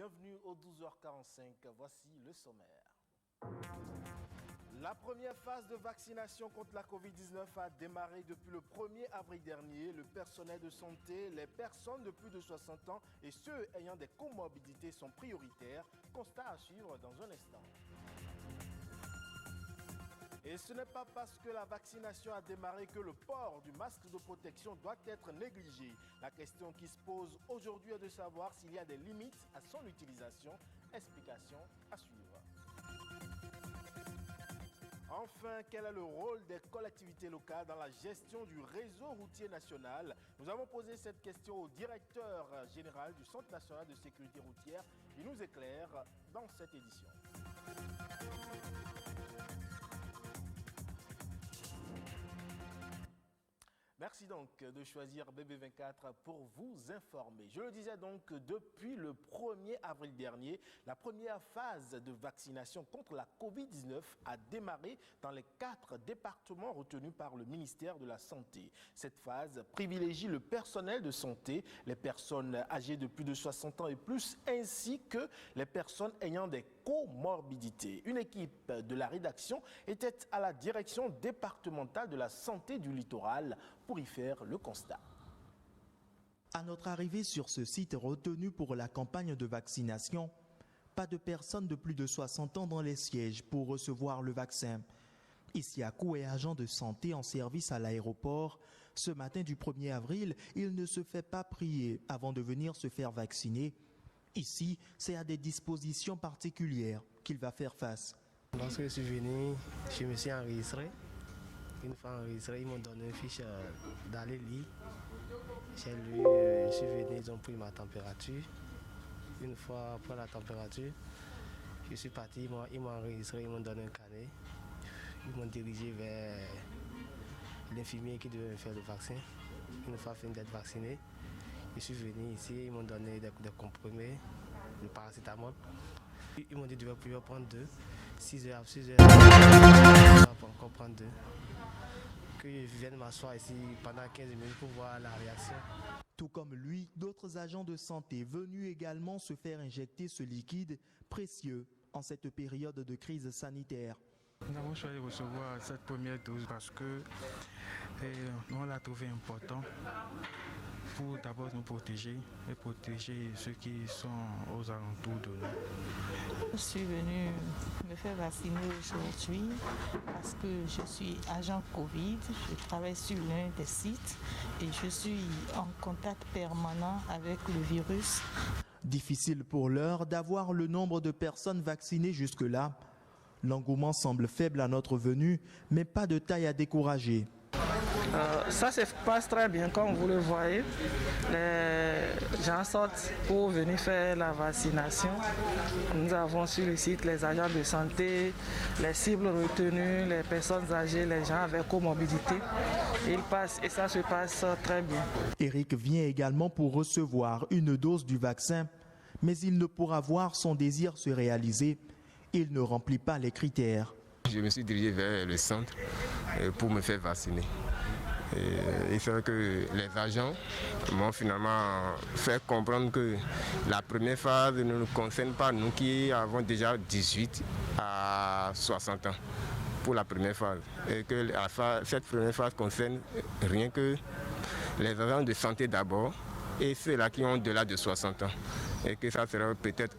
Bienvenue au 12h45, voici le sommaire. La première phase de vaccination contre la Covid-19 a démarré depuis le 1er avril dernier. Le personnel de santé, les personnes de plus de 60 ans et ceux ayant des comorbidités sont prioritaires. Constat à suivre dans un instant. Et ce n'est pas parce que la vaccination a démarré que le port du masque de protection doit être négligé. La question qui se pose aujourd'hui est de savoir s'il y a des limites à son utilisation. Explication à suivre. Enfin, quel est le rôle des collectivités locales dans la gestion du réseau routier national? Nous avons posé cette question au directeur général du Centre national de sécurité routière. Il nous éclaire dans cette édition. Merci donc de choisir BB24 pour vous informer. Je le disais donc, depuis le 1er avril dernier, la première phase de vaccination contre la Covid-19 a démarré dans les 4 départements retenus par le ministère de la Santé. Cette phase privilégie le personnel de santé, les personnes âgées de plus de 60 ans et plus, ainsi que les personnes ayant des comorbidités. Une équipe de la rédaction était à la direction départementale de la santé du littoral pour y faire le constat. À notre arrivée sur ce site retenu pour la campagne de vaccination, pas de personnes de plus de 60 ans dans les sièges pour recevoir le vaccin. Isiakou est agent de santé en service à l'aéroport. Ce matin du 1er avril, il ne se fait pas prier avant de venir se faire vacciner. Ici, c'est à des dispositions particulières qu'il va faire face. Lorsque je suis venu, je me suis enregistré. Une fois enregistré, ils m'ont donné une fiche d'aller lire. J'ai lu, je suis venu, ils ont pris ma température. Une fois après la température, je suis parti, ils m'ont enregistré, ils m'ont donné un carnet. Ils m'ont dirigé vers l'infirmier qui devait me faire le vaccin. Une fois fini d'être vacciné, je suis venu ici, ils m'ont donné des comprimés, le paracétamol. Ils m'ont dit que je vais prendre 2, 6 heures, je vais encore prendre 2. Que je vienne m'asseoir ici pendant 15 minutes pour voir la réaction. Tout comme lui, d'autres agents de santé venus également se faire injecter ce liquide précieux en cette période de crise sanitaire. Nous avons choisi de recevoir cette première dose parce que on l'a trouvé important pour d'abord nous protéger et protéger ceux qui sont aux alentours de nous. Je suis venue me faire vacciner aujourd'hui parce que je suis agent Covid, je travaille sur l'un des sites et je suis en contact permanent avec le virus. Difficile pour l'heure d'avoir le nombre de personnes vaccinées jusque-là. L'engouement semble faible à notre venue, mais pas de taille à décourager. Ça se passe très bien, comme vous le voyez. Les gens sortent pour venir faire la vaccination. Nous avons sur le site les agents de santé, les cibles retenues, les personnes âgées, les gens avec comorbidité. Ils passent et ça se passe très bien. Eric vient également pour recevoir une dose du vaccin, mais il ne pourra voir son désir se réaliser. Il ne remplit pas les critères. Je me suis dirigé vers le centre pour me faire vacciner. Et c'est vrai que les agents m'ont finalement fait comprendre que la première phase ne nous concerne pas, nous qui avons déjà 18 à 60 ans pour la première phase. Et que cette première phase concerne rien que les agents de santé d'abord et ceux-là qui ont au-delà de 60 ans. Et que ça sera peut-être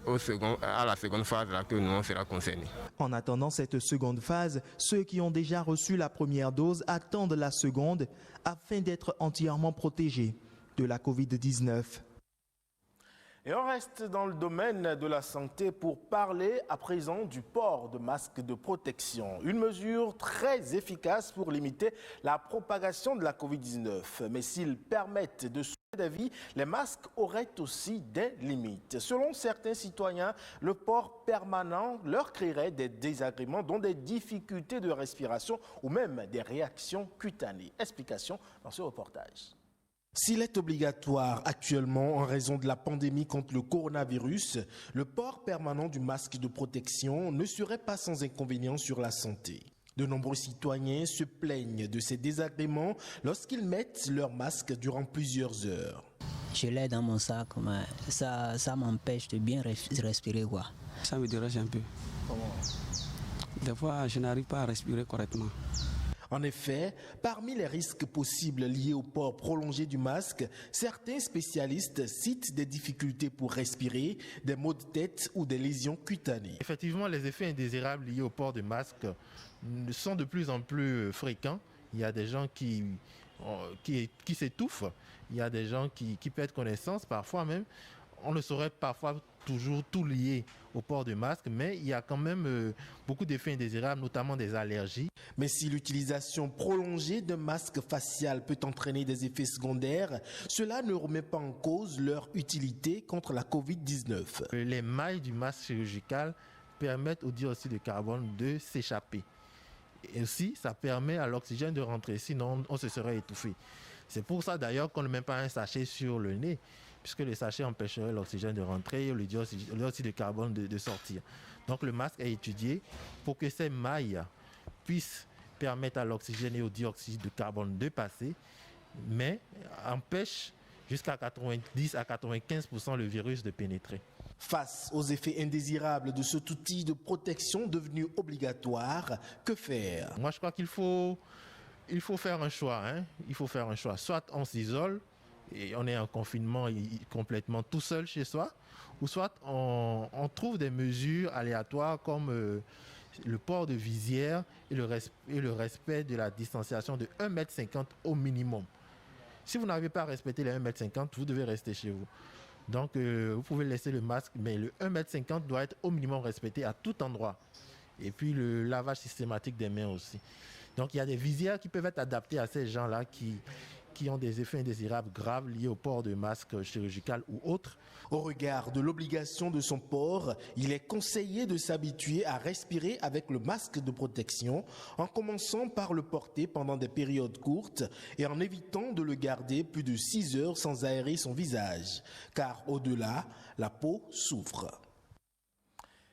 à la seconde phase là que nous on sera concernés. En attendant cette seconde phase, ceux qui ont déjà reçu la première dose attendent la seconde afin d'être entièrement protégés de la Covid-19. Et on reste dans le domaine de la santé pour parler à présent du port de masques de protection. Une mesure très efficace pour limiter la propagation de la Covid-19. Mais s'ils permettent de sauver des vies, les masques auraient aussi des limites. Selon certains citoyens, le port permanent leur créerait des désagréments, dont des difficultés de respiration ou même des réactions cutanées. Explication dans ce reportage. S'il est obligatoire actuellement en raison de la pandémie contre le coronavirus, le port permanent du masque de protection ne serait pas sans inconvénients sur la santé. De nombreux citoyens se plaignent de ces désagréments lorsqu'ils mettent leur masque durant plusieurs heures. je l'ai dans mon sac, mais ça m'empêche de bien respirer, quoi. Ça me dérange un peu. Comment? Des fois, je n'arrive pas à respirer correctement. En effet, parmi les risques possibles liés au port prolongé du masque, certains spécialistes citent des difficultés pour respirer, des maux de tête ou des lésions cutanées. Effectivement, les effets indésirables liés au port de masque sont de plus en plus fréquents. Il y a des gens qui s'étouffent, il y a des gens qui perdent connaissance, parfois même. On ne saurait parfois toujours tout lié au port de masque, mais il y a quand même beaucoup d'effets indésirables, notamment des allergies. Mais si l'utilisation prolongée d'un masque facial peut entraîner des effets secondaires, cela ne remet pas en cause leur utilité contre la Covid-19. Les mailles du masque chirurgical permettent au dioxyde de carbone de s'échapper. Et aussi, ça permet à l'oxygène de rentrer, sinon on se serait étouffé. C'est pour ça d'ailleurs qu'on ne met pas un sachet sur le nez, puisque le sachet empêcherait l'oxygène de rentrer et le dioxyde de carbone de sortir. Donc le masque est étudié pour que ces mailles puissent permettre à l'oxygène et au dioxyde de carbone de passer, mais empêche jusqu'à 90 à 95% le virus de pénétrer. Face aux effets indésirables de cet outil de protection devenu obligatoire, que faire? Moi, je crois qu'il faut faire un choix. Il faut faire un choix. Soit on s'isole et on est en confinement complètement tout seul chez soi, ou soit on trouve des mesures aléatoires comme le port de visière et le respect de la distanciation de 1,50 m au minimum. Si vous n'arrivez pas à respecter les 1,50 m, vous devez rester chez vous. Donc, vous pouvez laisser le masque, mais le 1,50 m doit être au minimum respecté à tout endroit. Et puis, le lavage systématique des mains aussi. Donc, il y a des visières qui peuvent être adaptées à ces gens-là qui ont des effets indésirables graves liés au port de masque chirurgical ou autre. Au regard de l'obligation de son port, il est conseillé de s'habituer à respirer avec le masque de protection, en commençant par le porter pendant des périodes courtes et en évitant de le garder plus de 6 heures sans aérer son visage, car au-delà, la peau souffre.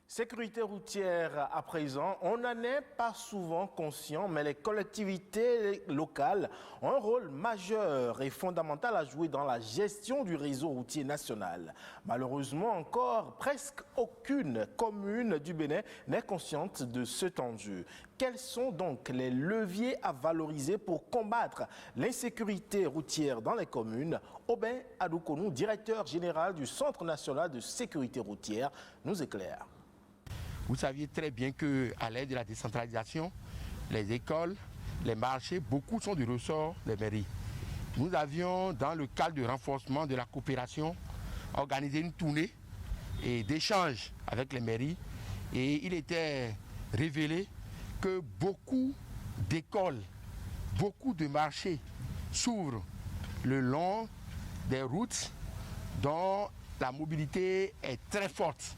Sécurité routière à présent, on n'en est pas souvent conscient, mais les collectivités locales ont un rôle majeur et fondamental à jouer dans la gestion du réseau routier national. Malheureusement encore, presque aucune commune du Bénin n'est consciente de cet enjeu. Quels sont donc les leviers à valoriser pour combattre l'insécurité routière dans les communes? Aubin Adoukonou, directeur général du Centre national de sécurité routière, nous éclaire. Vous saviez très bien qu'à l'aide de la décentralisation, les écoles, les marchés, beaucoup sont du ressort des mairies. Nous avions, dans le cadre du renforcement de la coopération, organisé une tournée d'échange avec les mairies. Et il était révélé que beaucoup d'écoles, beaucoup de marchés s'ouvrent le long des routes dont la mobilité est très forte.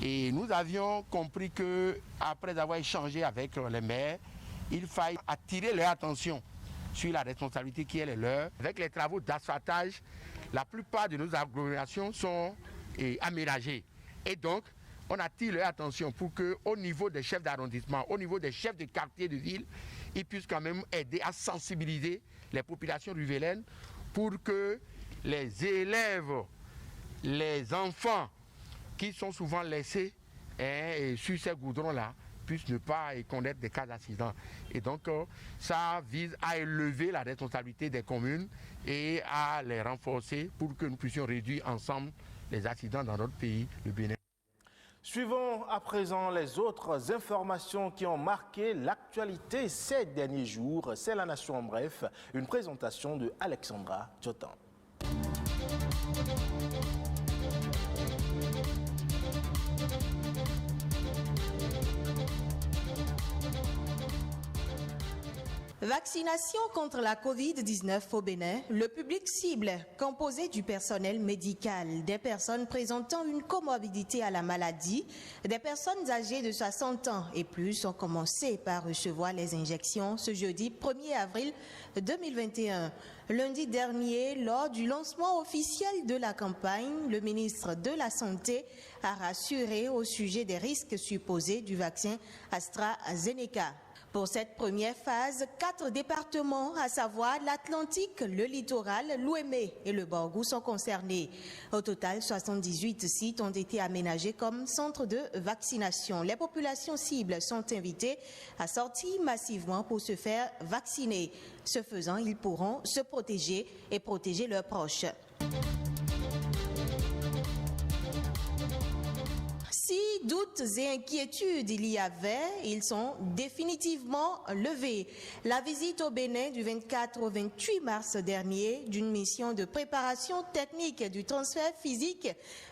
Et nous avions compris qu'après avoir échangé avec les maires, il fallait attirer leur attention sur la responsabilité qui est la leur. Avec les travaux d'asphaltage, la plupart de nos agglomérations sont aménagées. Et donc, on attire leur attention pour qu'au niveau des chefs d'arrondissement, au niveau des chefs de quartier de ville, ils puissent quand même aider à sensibiliser les populations riveraines pour que les élèves, les enfants, qui sont souvent laissés sur ces goudrons-là, puissent ne pas connaître des cas d'accident. Et donc, ça vise à élever la responsabilité des communes et à les renforcer pour que nous puissions réduire ensemble les accidents dans notre pays, le Bénin. Suivons à présent les autres informations qui ont marqué l'actualité ces derniers jours. C'est La Nation en bref, une présentation de Alexandra Djotan. Vaccination contre la Covid-19 au Bénin, le public cible, composé du personnel médical, des personnes présentant une comorbidité à la maladie, des personnes âgées de 60 ans et plus ont commencé par recevoir les injections ce jeudi 1er avril 2021. Lundi dernier, lors du lancement officiel de la campagne, le ministre de la Santé a rassuré au sujet des risques supposés du vaccin AstraZeneca. Pour cette première phase, 4 départements, à savoir l'Atlantique, le littoral, l'Ouémé et le Borgou sont concernés. Au total, 78 sites ont été aménagés comme centres de vaccination. Les populations cibles sont invitées à sortir massivement pour se faire vacciner. Ce faisant, ils pourront se protéger et protéger leurs proches. Si doutes et inquiétudes il y avait, ils sont définitivement levés. La visite au Bénin du 24 au 28 mars dernier d'une mission de préparation technique du transfert physique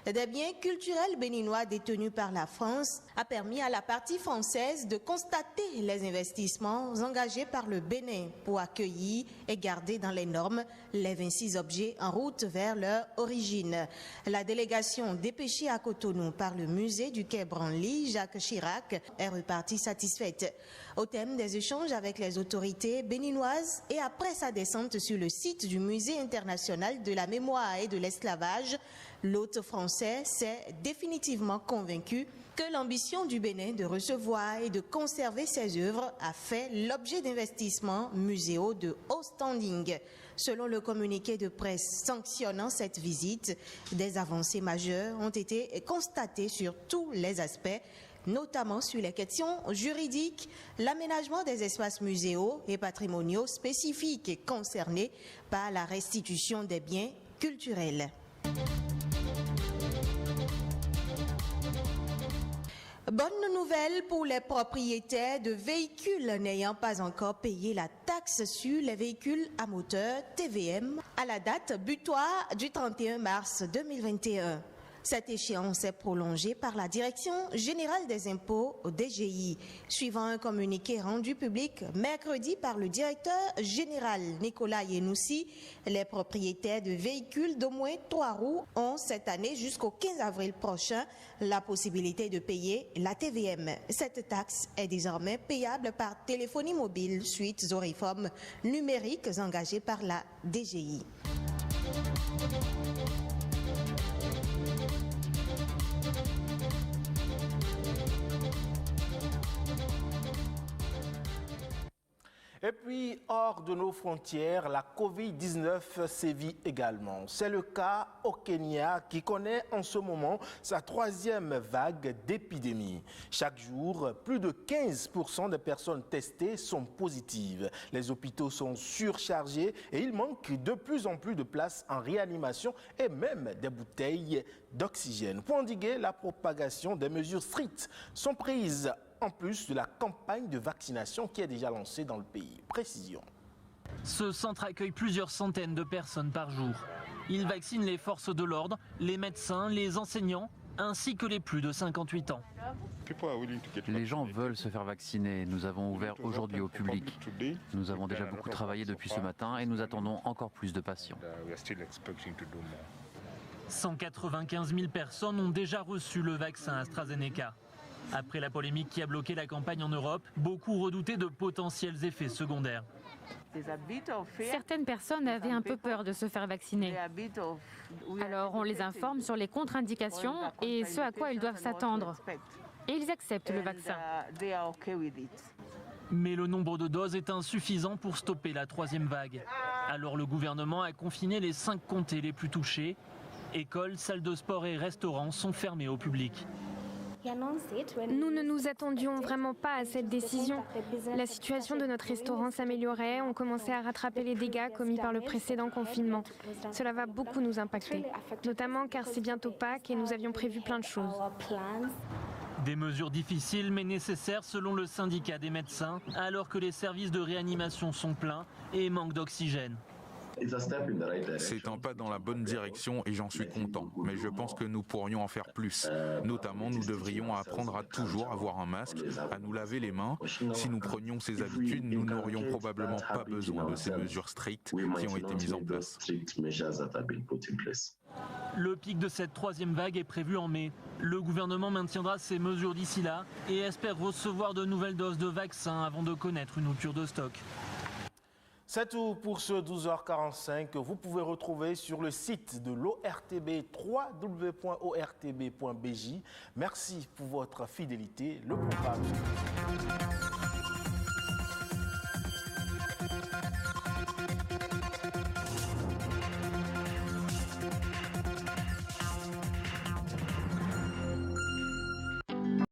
des biens culturels béninois détenus par la France a permis à la partie française de constater les investissements engagés par le Bénin pour accueillir et garder dans les normes les 26 objets en route vers leur origine. La délégation dépêchée à Cotonou par le musée du Quai Branly, Jacques Chirac, est repartie satisfaite. Au thème des échanges avec les autorités béninoises et après sa descente sur le site du Musée international de la mémoire et de l'esclavage, l'hôte français s'est définitivement convaincu que l'ambition du Bénin de recevoir et de conserver ses œuvres a fait l'objet d'investissements muséaux de haut standing. Selon le communiqué de presse sanctionnant cette visite, des avancées majeures ont été constatées sur tous les aspects, notamment sur les questions juridiques, l'aménagement des espaces muséaux et patrimoniaux spécifiques concernés par la restitution des biens culturels. Bonne nouvelle pour les propriétaires de véhicules n'ayant pas encore payé la taxe sur les véhicules à moteur TVM à la date butoir du 31 mars 2021. Cette échéance est prolongée par la Direction générale des impôts au DGI. Suivant un communiqué rendu public mercredi par le directeur général Nicolas Yenoussi, les propriétaires de véhicules d'au moins 3 roues ont cette année jusqu'au 15 avril prochain la possibilité de payer la TVM. Cette taxe est désormais payable par téléphonie mobile suite aux réformes numériques engagées par la DGI. Et puis, hors de nos frontières, la Covid-19 sévit également. C'est le cas au Kenya qui connaît en ce moment sa 3e vague d'épidémie. Chaque jour, plus de 15% des personnes testées sont positives. Les hôpitaux sont surchargés et il manque de plus en plus de places en réanimation et même des bouteilles d'oxygène. Pour endiguer la propagation, des mesures strictes sont prises en plus de la campagne de vaccination qui est déjà lancée dans le pays. Précision. Ce centre accueille plusieurs centaines de personnes par jour. Il vaccine les forces de l'ordre, les médecins, les enseignants, ainsi que les plus de 58 ans. Les gens veulent se faire vacciner. Nous avons ouvert aujourd'hui au public. Nous avons déjà beaucoup travaillé depuis ce matin et nous attendons encore plus de patients. 195 000 personnes ont déjà reçu le vaccin AstraZeneca. Après la polémique qui a bloqué la campagne en Europe, beaucoup redoutaient de potentiels effets secondaires. Certaines personnes avaient un peu peur de se faire vacciner. Alors on les informe sur les contre-indications et ce à quoi ils doivent s'attendre. Et ils acceptent le vaccin. Mais le nombre de doses est insuffisant pour stopper la 3e vague. Alors le gouvernement a confiné les 5 comtés les plus touchés. Écoles, salles de sport et restaurants sont fermés au public. Nous ne nous attendions vraiment pas à cette décision. La situation de notre restaurant s'améliorait, on commençait à rattraper les dégâts commis par le précédent confinement. Cela va beaucoup nous impacter, notamment car c'est bientôt Pâques et nous avions prévu plein de choses. Des mesures difficiles mais nécessaires selon le syndicat des médecins, alors que les services de réanimation sont pleins et manquent d'oxygène. C'est un pas dans la bonne direction et j'en suis content. Mais je pense que nous pourrions en faire plus. Notamment, nous devrions apprendre à toujours avoir un masque, à nous laver les mains. Si nous prenions ces habitudes, nous n'aurions probablement pas besoin de ces mesures strictes qui ont été mises en place. Le pic de cette 3e vague est prévu en mai. Le gouvernement maintiendra ces mesures d'ici là et espère recevoir de nouvelles doses de vaccins avant de connaître une rupture de stock. C'est tout pour ce 12h45 que vous pouvez retrouver sur le site de l'ORTB, www.ortb.bj. Merci pour votre fidélité. Le programme.